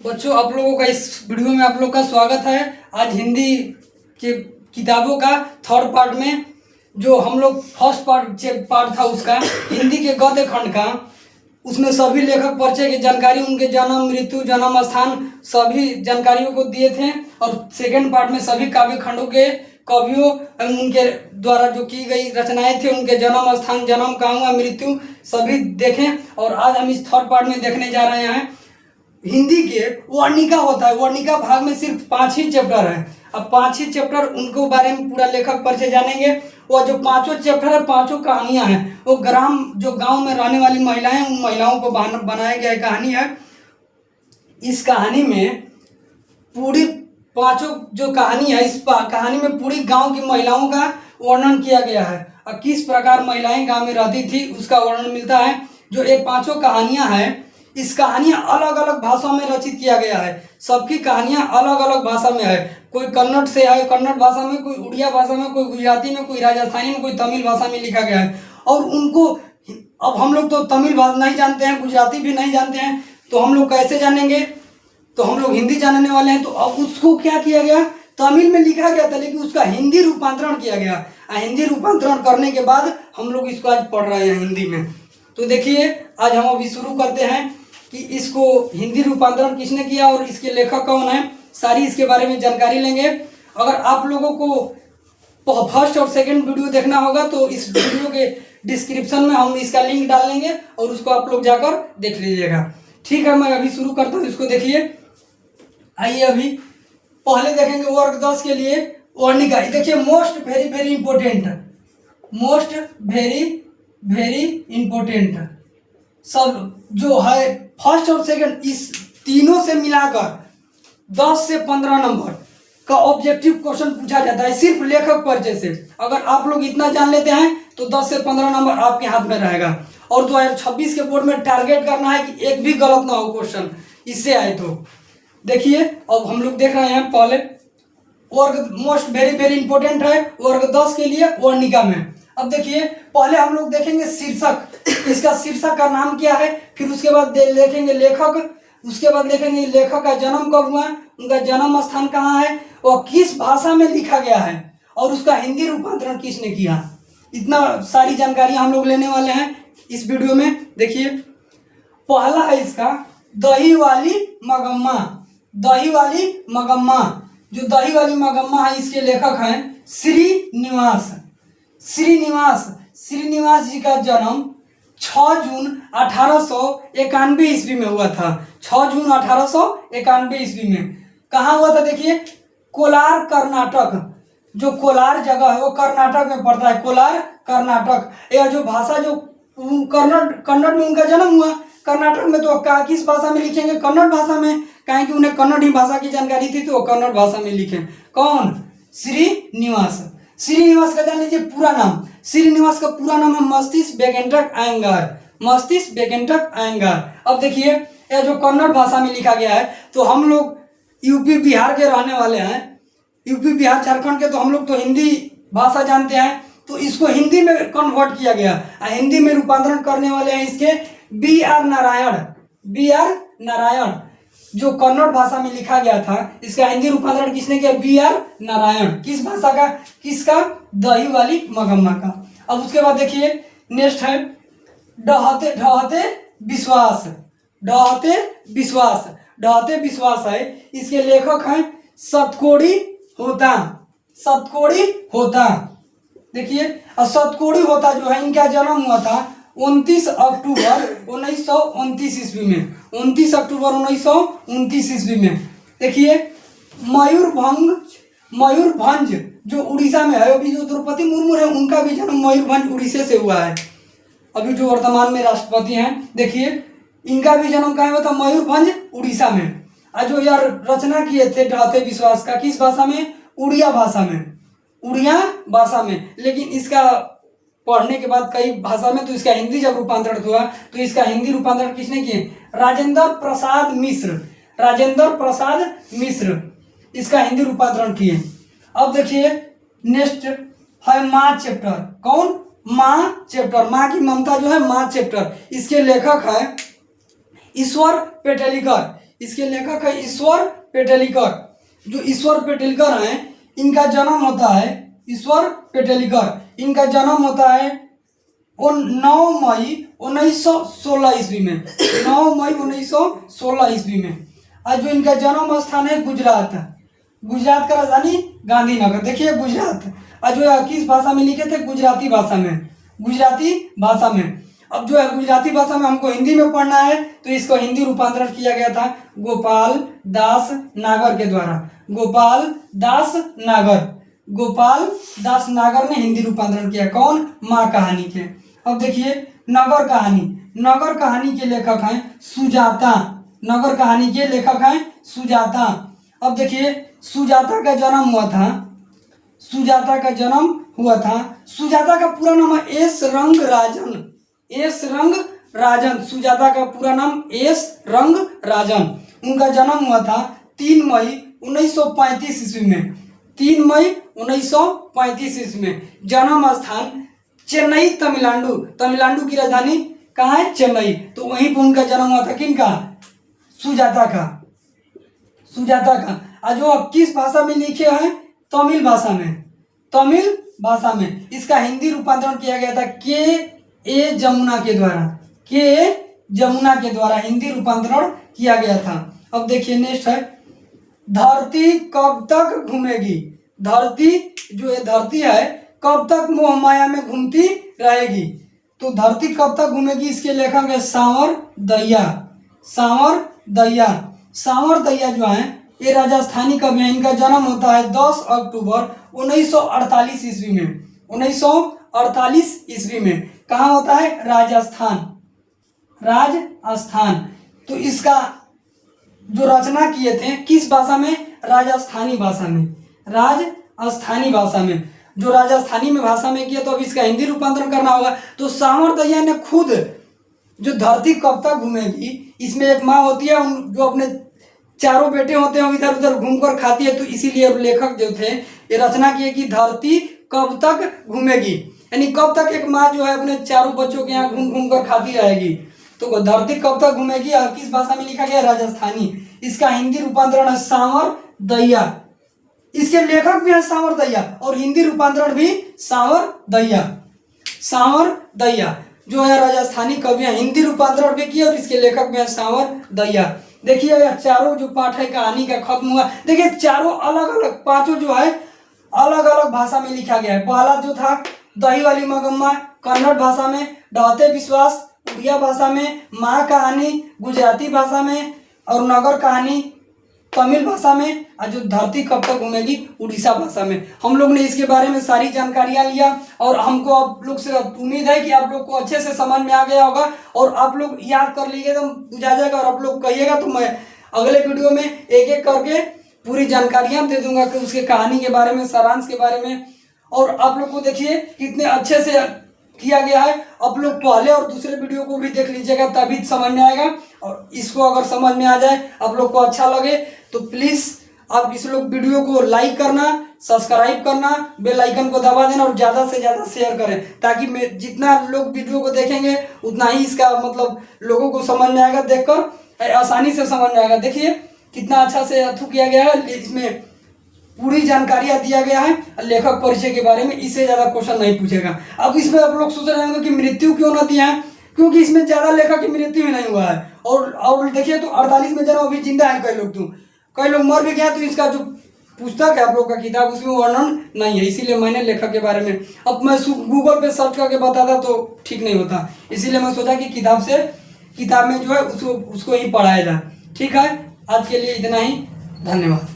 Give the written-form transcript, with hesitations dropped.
बच्चों, आप लोगों का इस वीडियो में आप लोग का स्वागत है। आज हिंदी के किताबों का थर्ड पार्ट में जो हम लोग फर्स्ट पार्ट था उसका हिंदी के गद्य खंड का, उसमें सभी लेखक परिचय की जानकारी, उनके जन्म, मृत्यु, जन्म स्थान सभी जानकारियों को दिए थे। और सेकंड पार्ट में सभी काव्य खंडों के कवियों एवं उनके द्वारा जो की गई रचनाएं थे, उनके जन्म स्थान, जन्म कहाँ हुआ, मृत्यु सभी देखें। और आज हम इस थर्ड पार्ट में देखने जा रहे हैं हिंदी के वर्णिका होता है। वर्णिका भाग में सिर्फ 5 ही चैप्टर है। अब 5 ही चैप्टर, उनको बारे में पूरा लेखक परिचय जानेंगे। वो जो 5 चैप्टर है, 5 कहानियां हैं, वो जो गांव में रहने वाली महिलाएं, उन महिलाओं को बनाया गया कहानी है। इस कहानी में पूरी 5 जो कहानी है, इस कहानी में पूरी गांव की महिलाओं का वर्णन किया गया है और किस प्रकार महिलाएं गांव में रहती थी उसका वर्णन मिलता है। जो ये 5 कहानियां हैं, इस कहानियां अलग अलग भाषा में रचित किया गया है। सबकी कहानियां अलग अलग भाषा में है। कोई कन्नड़ से है, कन्नड़ भाषा में, कोई उड़िया भाषा में, कोई गुजराती में, कोई राजस्थानी में, कोई तमिल भाषा में लिखा गया है। और उनको अब हम लोग तो तमिल भाषा नहीं जानते हैं, गुजराती भी नहीं जानते हैं, तो हम लोग कैसे जानेंगे? तो हम लोग हिंदी जानने वाले हैं। तो अब उसको क्या किया गया, तमिल में लिखा गया था, लेकिन उसका हिंदी रूपांतरण किया गया। हिंदी रूपांतरण करने के बाद हम लोग इसको आज पढ़ रहे हैं हिंदी में। तो देखिए, आज हम अभी शुरू करते हैं कि इसको हिंदी रूपांतरण किसने किया और इसके लेखक कौन है, सारी इसके बारे में जानकारी लेंगे। अगर आप लोगों को फर्स्ट और सेकंड वीडियो देखना होगा तो इस वीडियो के डिस्क्रिप्शन में हम इसका लिंक डाल देंगे और उसको आप लोग जाकर देख लीजिएगा। ठीक है, मैं अभी शुरू करता हूँ। इसको देखिए, आइए अभी पहले देखेंगे वर्ग 10 के लिए वर्णिका। देखिए, most very very important, most very very important सब जो है फर्स्ट और सेकंड, इस तीनों से मिलाकर 10 से 15 नंबर का ऑब्जेक्टिव क्वेश्चन पूछा जाता है सिर्फ लेखक परिचय से। अगर आप लोग इतना जान लेते हैं तो 10 से 15 नंबर आपके हाथ में रहेगा। और 2026 के बोर्ड में टारगेट करना है कि एक भी गलत ना हो क्वेश्चन इससे आए तो। देखिए, अब हम लोग देख रहे हैं पहले वर्ग मोस्ट वेरी वेरी इंपॉर्टेंट है वर्ग 10 के लिए वर्णिका में। अब देखिए, पहले हम लोग देखेंगे शीर्षक, इसका शीर्षक का नाम क्या है, फिर उसके बाद देखेंगे लेखक, उसके बाद देखेंगे लेखक का जन्म कब हुआ, उनका जन्म स्थान कहाँ है और किस भाषा में लिखा गया है और उसका हिंदी रूपांतरण किसने किया। इतना सारी जानकारी हम लोग लेने वाले हैं इस वीडियो में। देखिए, पहला है इसका दही वाली मगम्मा। दही वाली मगम्मा, जो दही वाली मगम्मा है, इसके लेखक हैं श्रीनिवास। श्रीनिवास जी का जन्म 6 जून 1891 ईस्वी में हुआ था। 6 जून 1891 ईस्वी में कहाँ हुआ था? देखिए, कोलार कर्नाटक। जो कोलार जगह है वो कर्नाटक में पड़ता है। कोलार कर्नाटक। यह जो भाषा, जो कन्नड़ में उनका जन्म हुआ, कर्नाटक में, तो किस भाषा में लिखेंगे? कन्नड़ भाषा में, कहें कि उन्हें कन्नड़ ही भाषा की जानकारी थी तो वो कन्नड़ भाषा में लिखे। कौन? श्रीनिवास। श्रीनिवास का जान लीजिए पूरा नाम। श्रीनिवास का पूरा नाम है मस्तिष्क बेगेंट्रक अयंगार। मस्तिष्क बेगेंट्रक अयंगार। अब देखिए, यह जो कन्नड़ भाषा में लिखा गया है, तो हम लोग यूपी बिहार के रहने वाले हैं, यूपी बिहार झारखंड के, तो हम लोग तो हिंदी भाषा जानते हैं, तो इसको हिंदी में कन्वर्ट किया गया। हिंदी में रूपांतरण करने वाले हैं इसके B.R. नारायण। B.R. नारायण, जो कन्नड़ भाषा में लिखा गया था, इसका हिंदी रूपांतरण किसने किया? B.R. नारायण। किस भाषा का? किसका? दही वाली मगम्मा का। अब उसके बाद देखिए, नेक्स्ट है ढहते ढहते विश्वास। ढहते विश्वास, ढहते विश्वास है, इसके लेखक हैं सतकोड़ी होता। सतकोड़ी होता। देखिए, सतकोड़ी होता जो है, इनका जन्म हुआ था 29 अक्टूबर 1929 ईस्वी में। 29 अक्टूबर 1929 ईस्वी में। देखिए, मयूरभंज जो उड़ीसा में है, अभी जो द्रौपदी मुर्मू है उनका भी जन्म मयूरभंज उड़ीसा से हुआ है, अभी जो वर्तमान में राष्ट्रपति हैं। देखिए, इनका भी जन्म कहाँ हुआ था? मयूरभंज उड़ीसा में। आज जो यार रचना किए थे ढहते विश्वास का, किस भाषा में? उड़िया भाषा में। उड़िया भाषा में। लेकिन इसका पढ़ने के बाद कई भाषा में, तो इसका हिंदी जब रूपांतरण हुआ तो इसका हिंदी रूपांतरण किसने किए? राजेंद्र प्रसाद मिश्र। राजेंद्र प्रसाद मिश्र इसका हिंदी रूपांतरण किए। अब देखिए, नेक्स्ट है माँ चैप्टर। कौन? माँ चैप्टर। माँ की ममता जो है, माँ चैप्टर, इसके लेखक है ईश्वर पेटलिकर। इसके लेखक है ईश्वर पेटलिकर। जो ईश्वर पेटलिकर हैं इनका जन्म होता है, ईश्वर पेटलिकर इनका जन्म होता है 9 मई 1916 ईस्वी में, 9 मई 1916 ईस्वी में। आज जो इनका जन्म स्थान है गुजरात, गुजरात का राजधानी गांधीनगर। देखिए गुजरात, आज जो है किस भाषा में लिखे थे, गुजराती भाषा में, गुजराती भाषा में। अब जो है गुजराती भाषा में हमको हिंदी में पढ़ना है तो इसको हिंदी रूपांतरण किया गया था गोपाल दास नागर के द्वारा, गोपाल दास नागर, गोपाल दास नागर ने हिंदी रूपांतरण किया। कौन? माँ कहानी के। अब देखिए नगर कहानी, नगर कहानी के लेखक हैं सुजाता, नगर कहानी के लेखक हैं सुजाता। अब देखिए सुजाता का जन्म हुआ था, सुजाता का जन्म हुआ था, सुजाता का पूरा नाम है एस रंगराजन, एस रंगराजन, सुजाता का पूरा नाम एस रंगराजन। उनका जन्म हुआ था 3 मई 1935 ईस्वी में, 3 मई 1935 ईस्वी में। जन्म स्थान चेन्नई तमिलनाडु, तमिलनाडु की राजधानी कहाँ है? चेन्नई। तो वहीं पर उनका जन्म हुआ था, किनका? सुजाता का, सुजाता का। और जो अब किस भाषा में लिखे हैं? तमिल भाषा में, तमिल भाषा में। इसका हिंदी रूपांतरण किया गया था के ए जमुना के द्वारा, के ए जमुना के द्वारा हिंदी रूपांतरण किया गया था। अब देखिए नेक्स्ट है धरती कब तक घूमेगी, धरती जो ये धरती है कब तक मोह माया में घूमती रहेगी। तो धरती कब तक घूमेगी इसके लेखक है सांवर दहिया, सांवर दहिया। सांवर दहिया जो है ये राजस्थानी कवि हैं। इनका जन्म होता है 10 अक्टूबर 1948 ईस्वी में, 1948 ईस्वी में। कहाँ होता है? राजस्थान, राजस्थान। तो इसका जो रचना किए थे किस भाषा में? राजस्थानी भाषा में, राजस्थानी भाषा में। जो राजस्थानी में भाषा में किया तो अब इसका हिंदी रूपांतरण करना होगा। तो सांवर दहिया ने खुद जो धरती कब तक घूमेगी, इसमें एक माँ होती है जो अपने चारों बेटे होते हैं इधर उधर घूमकर खाती है। तो इसीलिए लेखक जो थे ये रचना किए कि धरती कब तक घूमेगी, यानी कब तक एक माँ जो है अपने चारों बच्चों के यहाँ घूम घूम कर खाती रहेगी। तो धरती कब तक घूमेगी और किस भाषा में लिखा गया? राजस्थानी। इसका हिंदी रूपांतरण है सांवर दहिया। इसके लेखक भी है सांवर दहिया और हिंदी रूपांतरण भी सांवर दहिया, सांवर दहिया जो है राजस्थानी कवि है। हिंदी रूपांतरण भी किया और इसके लेखक भी है सांवर दहिया। देखिए यह चारों जो पाठ है कहानी का खत्म हुआ। देखिए चारों अलग अलग, पांचों जो है अलग अलग भाषा में लिखा गया है। पहला जो था दही वाली मगम्मा कन्नड़ भाषा में, ढहते विश्वास उड़िया भाषा में, माँ कहानी गुजराती भाषा में और नगर कहानी तमिल भाषा में, और जो धरती कब तक घूमेगी उड़ीसा भाषा में। हम लोग ने इसके बारे में सारी जानकारियां लिया और हमको आप लोग से उम्मीद है कि आप लोग को अच्छे से समझ में आ गया होगा और आप लोग याद कर लीजिएगा तो बुझा जाएगा। और आप लोग कहिएगा तो मैं अगले वीडियो में एक एक करके पूरी जानकारियां दे दूंगा कि उसके कहानी के बारे में, सारांश के बारे में। और आप लोग को देखिए कितने अच्छे से किया गया है। आप लोग पहले और दूसरे वीडियो को भी देख लीजिएगा तभी समझ में आएगा। और इसको अगर समझ में आ जाए, आप लोग को अच्छा लगे तो प्लीज़ आप इस लोग वीडियो को लाइक करना, सब्सक्राइब करना, बेल आइकन को दबा देना और ज़्यादा से ज़्यादा शेयर करें, ताकि मैं जितना लोग वीडियो को देखेंगे उतना ही इसका मतलब लोगों को समझ में आएगा, देखकर आसानी से समझ में आएगा। देखिए कितना अच्छा से अथू किया गया है, इसमें पूरी जानकारियां दिया गया है लेखक परिचय के बारे में। इससे ज़्यादा क्वेश्चन नहीं पूछेगा। अब इसमें आप लोग सोच रहे होंगे कि मृत्यु क्यों ना दिया है, क्योंकि इसमें ज़्यादा लेखक की मृत्यु ही नहीं हुआ है। और देखिए तो 48 में जन्म अभी जिंदा है कई लोग, तो कई लोग मर भी गया। तो इसका जो पुस्तक है आप लोग का किताब उसमें वर्णन नहीं है, इसीलिए मैंने लेखक के बारे में अब मैं गूगल पे सर्च करके बताता तो ठीक नहीं होता। इसीलिए मैं सोचा कि किताब में जो है उसको ही पढ़ाया जाए। ठीक है, आज के लिए इतना ही, धन्यवाद।